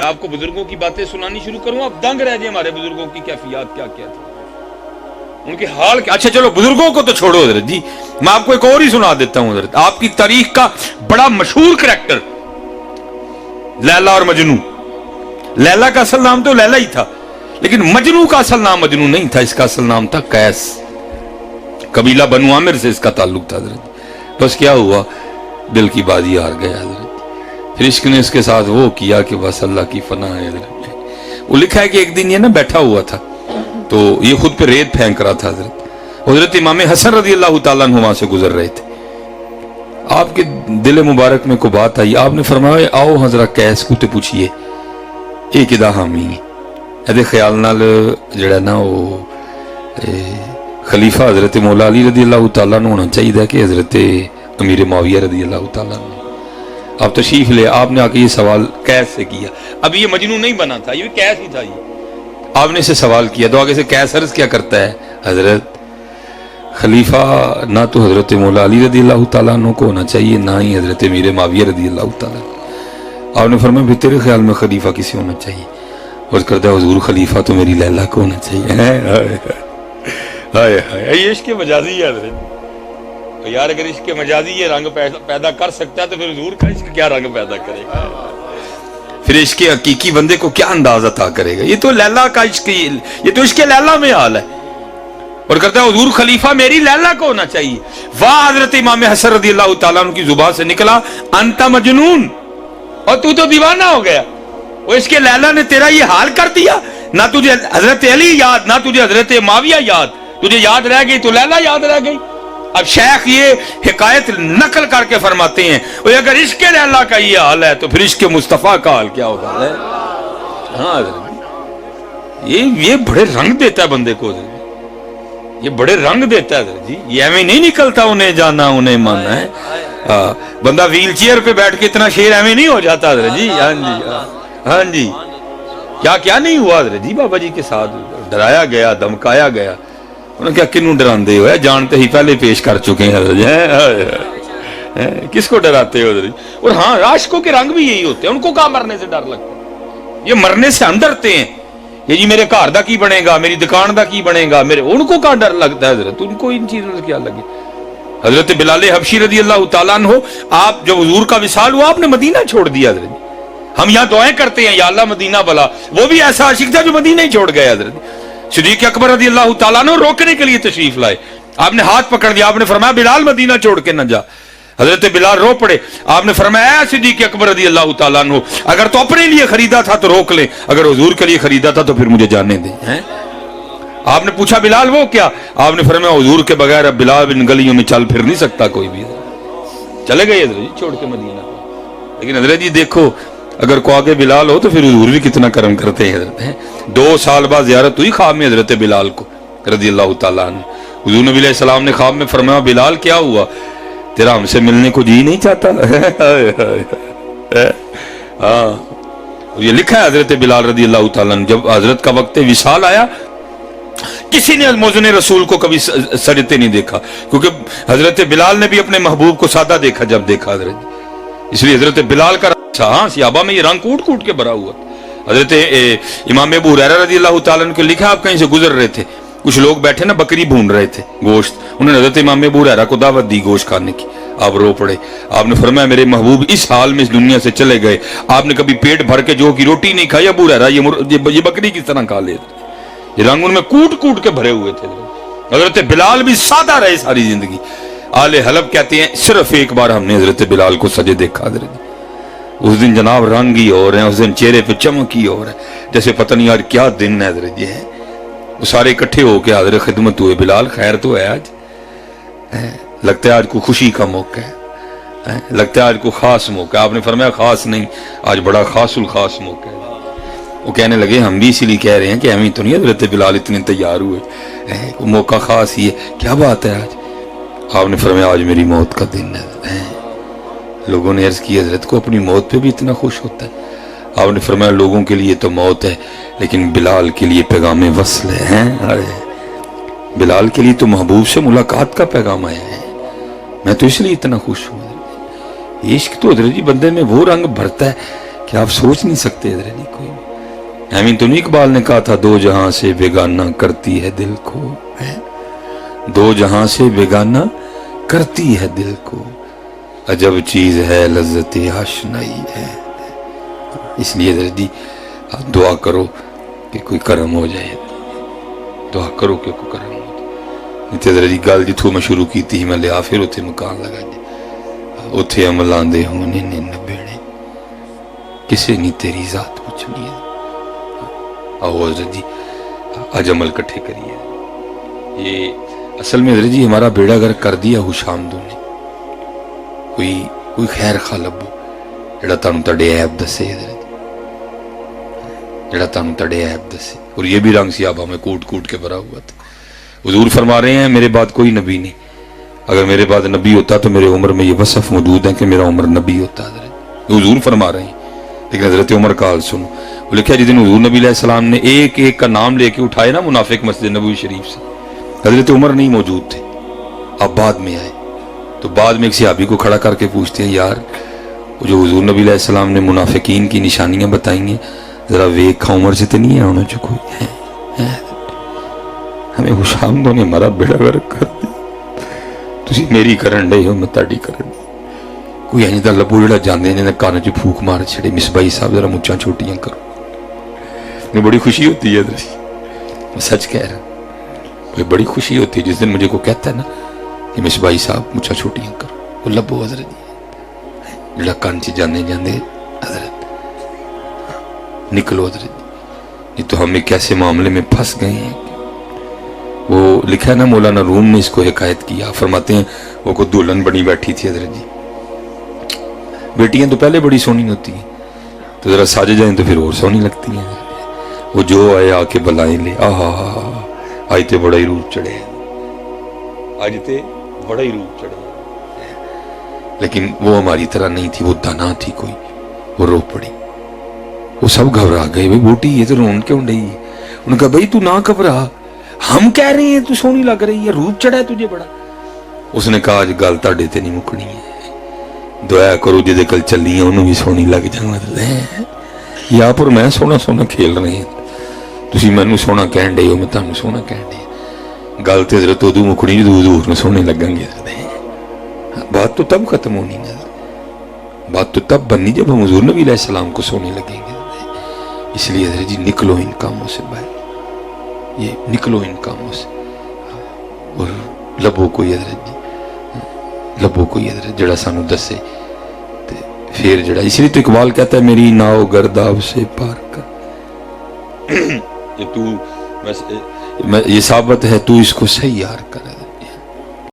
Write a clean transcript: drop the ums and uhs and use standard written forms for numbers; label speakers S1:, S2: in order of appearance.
S1: आपको बुजुर्गों की बातें सुनानी शुरू करूं, आप दंग रह जाए हमारे बुजुर्गों की कैफियत क्या क्या थी, उनके हाल क्या। अच्छा चलो बुजुर्गों को तो छोड़ो हजरत जी, मैं आपको एक और ही सुना देता हूं हजरत, आपकी तारीख का बड़ा मशहूर करैक्टर लैला और मजनू। लैला का असल नाम तो लैला ही था, लेकिन मजनू का असल नाम मजनू नहीं था, इसका असल नाम था कैस। कबीला बनु आमिर से इसका ताल्लुक था हजरत। बस क्या हुआ, दिल की बाजी हार गया हजरत। फिर इश्क ने इसके साथ वो किया कि बस अल्लाह की फना है हजरत। वो लिखा है कि एक दिन ये ना बैठा हुआ था, तो ये खुद पे रेत फेंक रहा था हजरत। हजरत इमाम हसन रज़ी अल्लाह तआला अन्हु वहां से गुजर रहे थे। आपके दिल मुबारक में को बात आई, आपने फरमाया आओ हजरा कैस को ते पूछिए ये किदा हामी है ख्याल नाल जड़ा ना वो खलीफा हजरत मौला अली रज़ी अल्लाह तआला अन्हु होना चाहिए कि हजरत अमीर मुआविया रज़ी अल्लाह तआला अन्हु। आप तशरीफ ले, आपने आके ये सवाल कैस से किया। अब ये मजनू नहीं बना था, ये कैस ही था। ये आपने से सवाल किया तो आगे से कैस अर्ज क्या करता है, हजरत खलीफा ना तो हजरत मौला अली रज़ी अल्लाह तआला अन्हु को होना चाहिए, ना ही हजरत अमीर मुआविया रज़ी अल्लाह तआला। आपने फरमाया भी तेरे ख्याल में खलीफा किसे होना चाहिए? और करता है हुजूर खलीफा तो मेरी लैला को होना चाहिए। हाय हाय ये इश्क मजाजी है हजरत यार। अगर इश्क मजाजी ये रंग पैदा कर सकता है तो फिर हुजूर का इश्क क्या रंग पैदा करेगा, फिर इश्क हकीकी बंदे को क्या अंदाजा अता करेगा। ये तो लैला का इश्क, ये तो इश्क लैला में हाल है। और करता है हुजूर खलीफा मेरी लैला को होना चाहिए। वाह हजरत इमाम हसन रज़ी अल्लाह तआला अन्हु की जुबान से निकला अंता मजनून, और तू तो दीवाना हो गया। वो इसके लैला ने तेरा ये हाल कर दिया, ना तुझे हजरत अली याद, ना तुझे हजरत मुआविया याद, तुझे याद रह गई तो लैला याद रह गई। अब शेख ये हिकायत नकल करके फरमाते हैं और अगर इश्क लैला का ये हाल है तो फिर इश्क मुस्तफा का हाल क्या होगा है। हाँ ये बड़े रंग देता है बंदे को, ये बड़े रंग देता है जी। ये एवं नहीं निकलता उन्हें जाना उन्हें मानना है। बंदा व्हील चेयर पे बैठ के इतना शेर एवं नहीं हो जाता जी। हाँ जी हाँ जी, क्या क्या नहीं हुआ जी बाबा जी के साथ, डराया गया, धमकाया गया। उन्होंने क्या किन्नू डराते हो, जानते ही पहले पेश कर चुके हैं, किसको डराते हो? और हाँ आशिकों के रंग भी यही होते हैं, उनको कहाँ मरने से डर लगता है, ये मरने से हम डरते हैं। ये जी मेरे घर दा की बनेगा, मेरी दुकान दा की बनेगा, मेरे उनको कहाँ डर लगता है हजरत, उनको इन चीजों से क्या लगे। हजरत बिलाल हबशी रज़ी अल्लाह तआला अन्हु, आप जब हुजूर का विसाल हुआ आपने मदीना छोड़ दिया हजरत। हम यहाँ दुआएं करते हैं या अल्लाह मदीना भला, वो भी ऐसा आशिक था जो मदीना ही छोड़ गया हजरत। सिद्दीक अकबर रज़ी अल्लाह तआला अन्हु रोकने के लिए तशरीफ लाए, आपने हाथ पकड़ दिया, आपने फरमाया बिलाल मदीना छोड़ के न जा। हजरत बिलाल रो पड़े, आपने फरमाया सिद्दीक अकबर रज़ी अल्लाह तआला अन्हु अगर तो अपने लिए खरीदा था तो रोक ले, अगर हुजूर के लिए खरीदा था तो फिर मुझे जाने दे। आपने पूछा बिलाल वो क्या? आपने फरमाया हुजूर के बगैर अब बिलाल इन गलियों में चल फिर नहीं सकता कोई भी। चले गए हजरत जी छोड़ के मदीना। लेकिन हजरत जी देखो अगर को आगे बिलाल हो तो फिर हुजूर भी कितना करम करते हैं हजरत। 2 साल बाद ज़ियारत हुई ख्वाब में हजरत बिलाल को रज़ी अल्लाह तआला अन्हु। हुजूर नबी अलैहि सलाम ने ख्वाब में फरमाया बिलाल क्या हुआ, तेरा हमसे मिलने को जी नहीं चाहता? हाँ ये लिखा है हजरत बिलाल रज़ी अल्लाह तआला अन्हु, जब हजरत का वक्त विसाल आया किसी ने मौज़न रसूल को कभी सजते नहीं देखा, क्योंकि हजरत बिलाल ने भी अपने महबूब को सादा देखा जब देखा हजरत, इसलिए हजरत बिलाल का हाँ सियाबा में ये रंग कूट कूट के भरा हुआ। हजरत इमाम अबू हुरैरा रज़ी अल्लाह तआला अन्हु को लिखा, आप कहीं से गुजर रहे थे, कुछ लोग बैठे ना बकरी भून रहे थे गोश्त, उन्होंने हजरत इमाम अबू हुरैरा को दावत दी गोश्त खाने की, आप रो पड़े। आपने फरमाया मेरे महबूब इस हाल में इस दुनिया से चले गए, आपने कभी पेट भर के जो की रोटी नहीं खाई, अबू हुरैरा ये बकरी किस तरह खा ले। ये रंग उनमें कूट कूट के भरे हुए थे। हजरत बिलाल भी सादा रहे सारी जिंदगी। आले हलब कहते हैं सिर्फ एक बार हमने हजरत बिलाल को सजे देखा हजरत, उस दिन जनाब रंग ही हो रहे हैं, उस दिन चेहरे पे चमक ही हो रहा है, जैसे पता नहीं यार क्या दिन है हजरत ये है। वो सारे इकट्ठे होके हाजिर खिदमत हुए, बिलाल खैर तो है आज, लगता है आज को खुशी का मौका है, लगता है आज को खास मौका। आपने फरमाया खास नहीं, आज बड़ा खासुल खास मौका है। वो कहने लगे हम भी इसीलिए कह रहे हैं कि हमें तो नहीं हजरत बिलाल इतने तैयार हुए, मौका खास ही है, क्या बात है आज? आपने फरमाया आज मेरी मौत का दिन है। लोगों ने अर्ज की हजरत को अपनी मौत पे भी इतना खुश होता है। आपने फरमाया लोगों के लिए तो मौत है लेकिन बिलाल के लिए पैगाम वस्ल है। अरे बिलाल के लिए तो महबूब से मुलाकात का पैगाम आया है, मैं तो इसलिए इतना खुश हूँ। इश्क तो हजरत जी बंदे में वो रंग भरता है कि आप सोच नहीं सकते हजरत जी। कोई अमीन तो नहीं, इकबाल ने कहा था दो जहां से बेगाना करती है दिल को, है दो जहां से बेगाना करती है दिल को, अजब चीज है लज्जत आशनाई है। इसलिए हजरत जी आप दुआ करो कि कोई करम हो जाए, दुआ करो कि कोई करम हो जाए। नहीं तो हजरत जी गल जिथों मैं शुरू की थी मैं लिया फिर उत्थे मकान लगा जी, उत्थे अमलां दे होने ने नबेड़े किसे नहीं तेरी जात पूछनी है। आओ हजरत जी आज अमल इकट्ठे करिए। ये असल में हजरत जी हमारा बेड़ा गर्क कर दिया हुशामदों ने। कोई खैर खा लभो जेड़ा तुहानू तुहाडे ऐब दसे हजरत, जेड़ा तुहानू तुहाडे ऐब दसे। और ये भी रंग सियाबा में कूट कूट के भरा हुआ था। हुजूर फरमा रहे हैं मेरे बाद कोई नबी नहीं, अगर मेरे बाद नबी होता तो मेरे उम्र में ये वसफ मौजूद है कि मेरा उम्र नबी होता। हजरत हुजूर फरमा रहे हैं, लेकिन हजरत उमर का हाल सुनो। वो लिखा जिस दिन हुजूर नबी अलैहिस्सलाम ने एक एक का नाम लेके उठाए ना मुनाफिक मस्जिद नबवी शरीफ से, हजरत उमर नहीं मौजूद थे, अब बाद में आए। तो बाद में एक सहाबी को खड़ा करके पूछते हैं यार वो जो हुजूर नबी अलैहिस्सलाम ने मुनाफिकीन की निशानियां बताई हैं जरा वेखा उमर से तो नहीं है उन्होंने जो कोई है। हमें हुशामदों ने हमारा बेड़ा गर्क कर दिया, तुसी मेरी करन डे हो मैं ताड़ी करन। कोई इंज दा लब्बू जेड़ा जांदे ने कान च फूक मार छड़े मिसबाई साहब जरा मुच्छां छोटियां करो, मुझे बड़ी खुशी होती है। मैं सच कह रहा, मुझे बड़ी खुशी होती है जिस दिन मुझे को कहता है ना कि मिसबाई साहब मुच्छां छोटियां करो, वो लब्बो हजरत जी जेड़ा कान च जांदे जांदे हजरत निकलो हजरत जी, तो हम एक ऐसे मामले में फंस गए हैं। वो लिखा है ना मौलाना रूम ने इसको हिकायत किया, फरमाते हैं वो को दुल्हन बनी बैठी थी हजरत जी। बेटियां तो पहले बड़ी सोहनी होती हैं, तो जरा साज जाए तो फिर और सोहनी लगती हैं। वो जो आए आके बलाएं ले, आहा आज तो बड़ा ही रूप चढ़े, आज तो बड़ा ही रूप चढ़ा। लेकिन वो हमारी तरह नहीं थी, वो दाना थी कोई, वो रो पड़ी। वो सब घबरा गए, भाई बोटी ये तो रोन क्यों रही है। उन्होंने कहा भाई तू ना घबरा, हम कह रहे हैं तू सोहनी लग रही है, रूप चढ़ा है तुझे बड़ा। उसने कहा आज गल तुहाडे ते नहीं मुकनी है, दुआ करो जिहदे कल चली है उन्होंने भी सोहनी लग जाए। या पर मैं सोहना सोहना खेल रहे हैं, तुसी मैनू सोहना कहन डे हो, मैं तुहानू सोहना कहन डे। गल तो हजरत उदू मुकनी जो हजूर नूं सोहने लगेंगे। बात तो तब खत्म होनी है, बात तो तब बननी जब हम हुजूर नबी अलैहिस्सलाम को सोने लगेंगे। इसलिए हजरत जी निकलो इन कामों से बाहर, ये निकलो इन कामों से। और लबो कोई हजरत जी, लबो कोई हजरत जड़ा सानू दसे ते फिर जड़ा। इसलिए तो इकबाल कहता है मेरी नाव गर्दाव से पार कर, ये तू मैं ये साबित है तू इसको सही यार कर।